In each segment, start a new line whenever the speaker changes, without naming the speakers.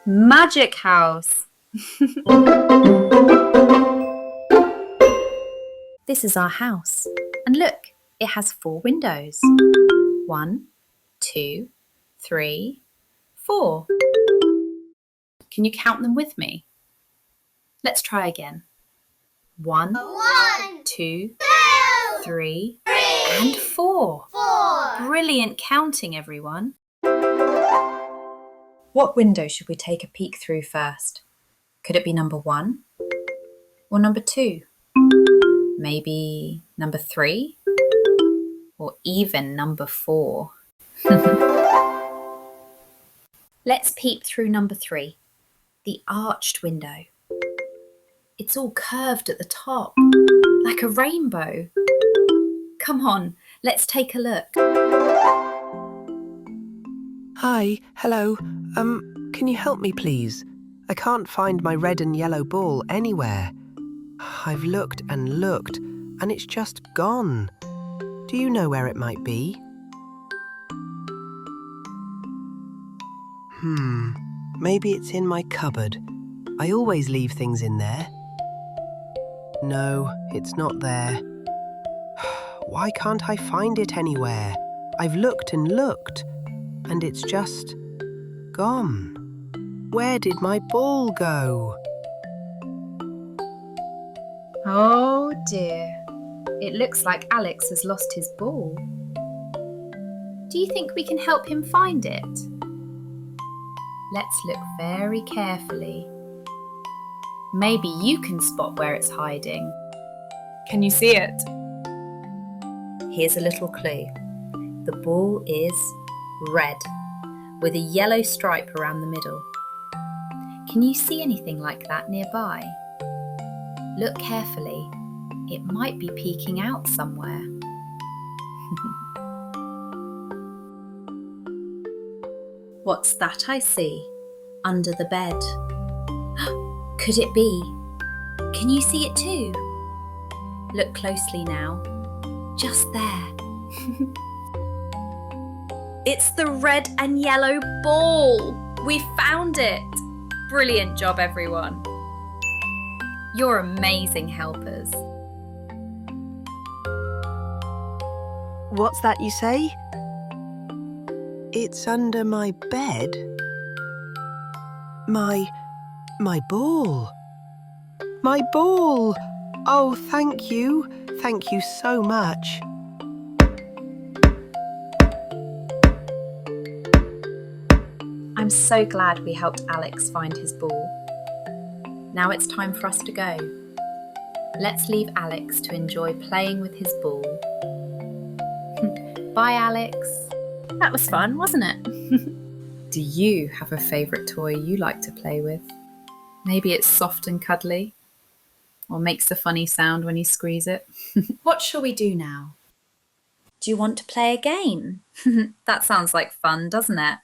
Magic house. This is our house. And look, it has 4 windows. 1, 2, 3, 4. Can you count them with me? Let's try again. 1, 2, 3, and 4. Brilliant counting, everyone. What window should we take a peek through first? Could it be number 1 or number 2? Maybe number 3 or even number 4. Let's peep through number 3, the arched window. It's all curved at the top, like a rainbow. Come on, let's take a look.
Hi, hello. Can you help me, please? I can't find my red and yellow ball anywhere. I've looked and looked, and it's just gone. Do you know where it might be? Maybe it's in my cupboard. I always leave things in there. No, it's not there. Why can't I find it anywhere? I've looked and looked, and it's just gone. Where did my ball go?
Oh dear, it looks like Alex has lost his ball. Do you think we can help him find it? Let's look very carefully. Maybe you can spot where it's hiding. Can you see it? Here's a little clue. The ball is red, with a yellow stripe around the middle. Can you see anything like that nearby? Look carefully. It might be peeking out somewhere. What's that I see? Under the bed. Could it be? Can you see it too? Look closely now. Just there. It's the red and yellow ball. We found it. Brilliant job, everyone. You're amazing helpers.
What's that you say? It's under my bed? My ball. My ball! Oh, thank you. Thank you so much.
I'm so glad we helped Alex find his ball. Now it's time for us to go. Let's leave Alex to enjoy playing with his ball. Bye, Alex. That was fun, wasn't it? Do you have a favourite toy you like to play with? Maybe it's soft and cuddly, or makes a funny sound when you squeeze it. What shall we do now? Do you want to play a game? That sounds like fun, doesn't it?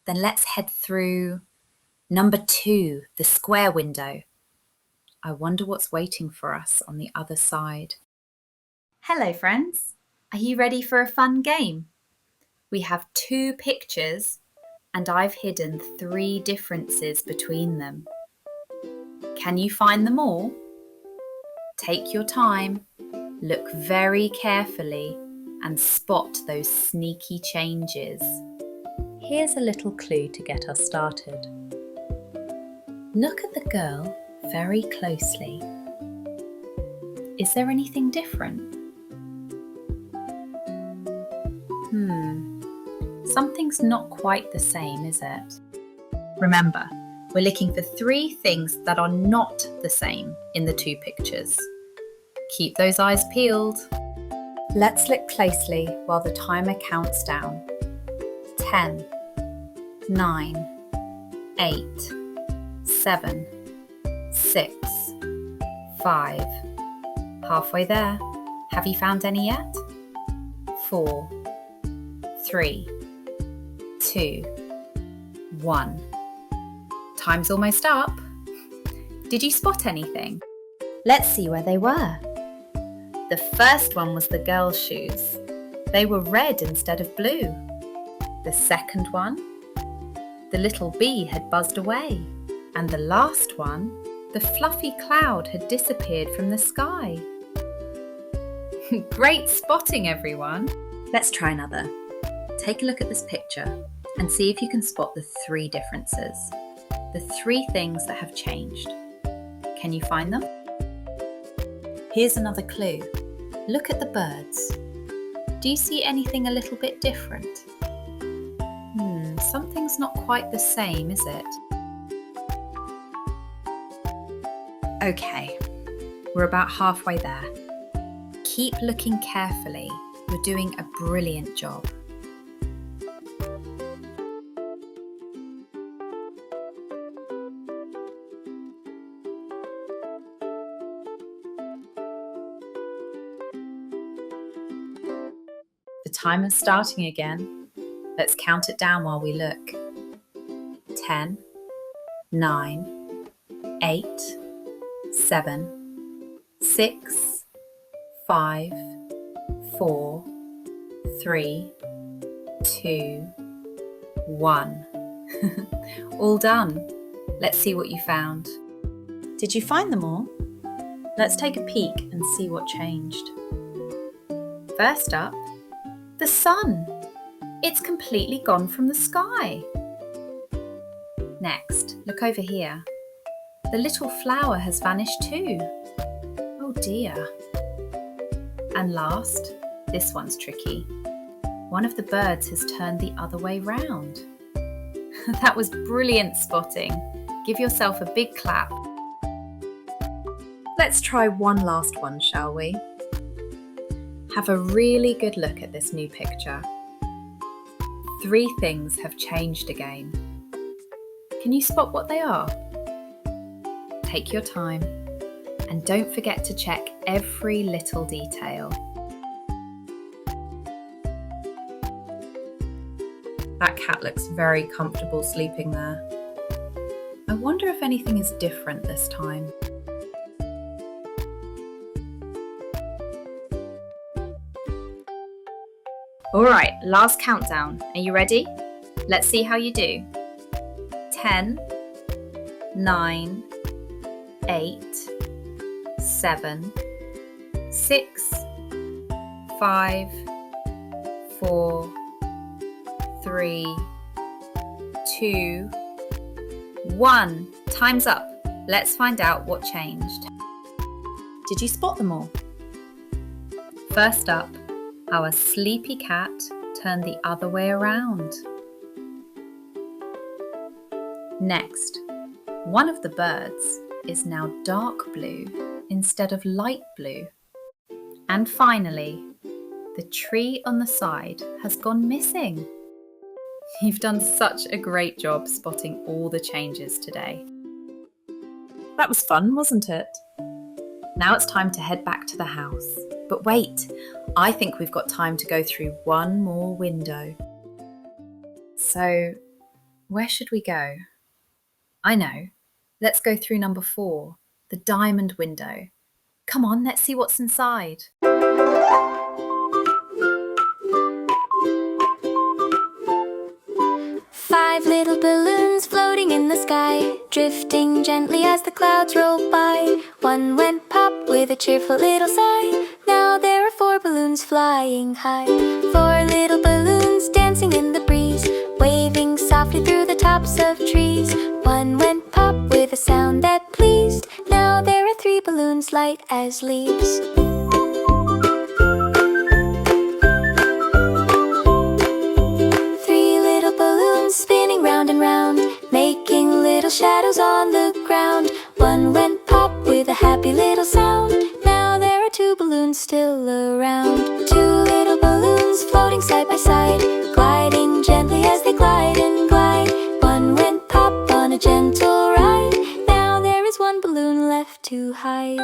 Then let's head through number 2, the square window. I wonder what's waiting for us on the other side. Hello, friends. Are you ready for a fun game? We have 2 pictures, and I've hidden 3 differences between them. Can you find them all? Take your time, look very carefully, and spot those sneaky changes. Here's a little clue to get us started. Look at the girl very closely. Is there anything different? Something's not quite the same, is it? Remember, we're looking for 3 things that are not the same in the 2 pictures. Keep those eyes peeled. Let's look closely while the timer counts down. 10, 9, 8, 7, 6, 5. Halfway there. Have you found any yet? 4, 3, 2, 1. Time's almost up. Did you spot anything? Let's see where they were. The first one was the girl's shoes. They were red instead of blue. The second one, the little bee had buzzed away, and the last one, the fluffy cloud, had disappeared from the sky. Great spotting, everyone! Let's try another. Take a look at this picture and see if you can spot the 3 differences, the 3 things that have changed. Can you find them? Here's another clue. Look at the birds. Do you see anything a little bit different? Something's not quite the same, is it? Okay, we're about halfway there. Keep looking carefully. You're doing a brilliant job. The timer's starting again. Let's count it down while we look. 10, 9, 8, 7, 6, 5, 4, 3, 2, 1. All done. Let's see what you found. Did you find them all? Let's take a peek and see what changed. First up, the sun. It's completely gone from the sky. Next, look over here. The little flower has vanished too. Oh dear. And last, this one's tricky. One of the birds has turned the other way round. That was brilliant spotting. Give yourself a big clap. Let's try one last one, shall we? Have a really good look at this new picture. 3 things have changed again. Can you spot what they are? Take your time and don't forget to check every little detail. That cat looks very comfortable sleeping there. I wonder if anything is different this time. Alright, last countdown. Are you ready? Let's see how you do. 10, 9, 8, 7, 6, 5, 4, 3, 2, 1. Time's up. Let's find out what changed. Did you spot them all? First up, our sleepy cat turned the other way around. Next, one of the birds is now dark blue instead of light blue. And finally, the tree on the side has gone missing. You've done such a great job spotting all the changes today. That was fun, wasn't it? Now it's time to head back to the house. But wait, I think we've got time to go through one more window. So, where should we go? I know. Let's go through number 4, the diamond window. Come on, let's see what's inside.
5 little balloons floating in the sky, drifting gently as the clouds roll by. One went pop with a cheerful little sigh. Now there are 4 balloons flying high. 4 little balloons dancing in the breeze, waving softly through the tops of trees. One went pop with a sound that pleased. Now there are 3 balloons light as leaves. 3 little balloons spinning round and round, making little shadows on the ground. One went pop with a happy little sound. Now there are 2 balloons still around. 2 little balloons floating side by side, gliding gently as they glide and glide. One went pop on a gentle ride. Now there is 1 balloon left to hide.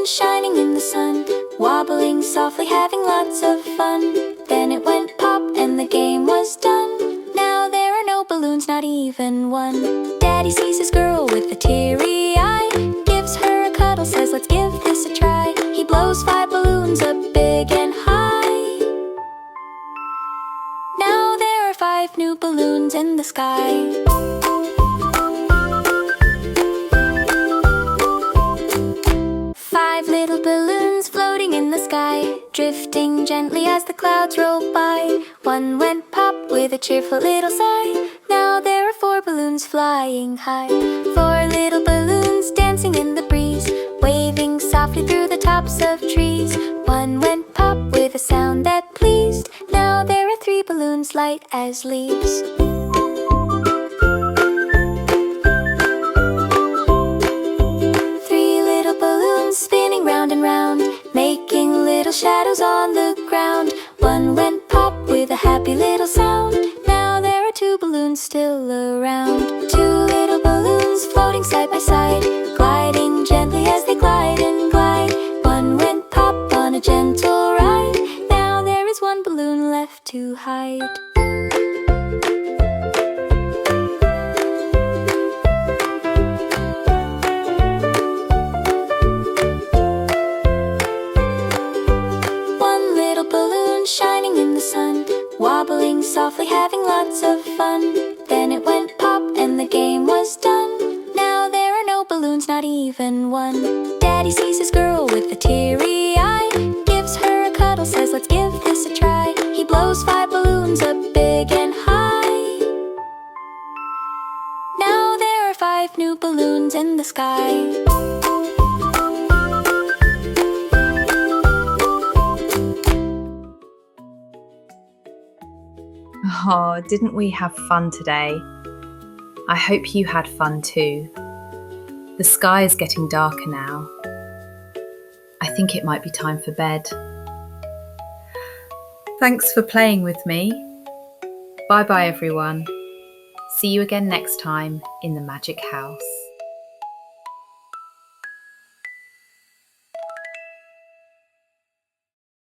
Shining in the sun, wobbling softly, having lots of fun. Then it went pop and the game was done. Now there are no balloons, not even one. Daddy Daddy sees his girl with a teary eye, gives her a cuddle, says let's give this a try. He blows 5 balloons up big and high. Now there are 5 new balloons in the sky. 5 little balloons floating in the sky, drifting gently as the clouds roll by. One went pop with a cheerful little sigh. Now there are 4 balloons flying high. 4 little balloons dancing in the breeze, waving softly through the tops of trees. One went pop with a sound that pleased. Now there are 3 balloons light as leaves. 3 little balloons spinning round and round, making little shadows on the ground. One went pop with a happy little sound. Now there are 2 balloons still around. 2 little balloons floating side by side, gliding gently as they glide and glide. One went pop on a gentle ride. Now there is 1 balloon left to hide. One little balloon shining in the sun, wobbling softly, having lots of fun. Then it went pop and the game was done. Now there are no balloons, not even one. Daddy sees his girl with a teary eye, gives her a cuddle, says let's give this a try. He blows 5 balloons up big and high. Now there are 5 new balloons in the sky.
Oh, didn't we have fun today? I hope you had fun too. The sky is getting darker now. I think it might be time for bed. Thanks for playing with me. Bye bye everyone. See you again next time in the Magic House.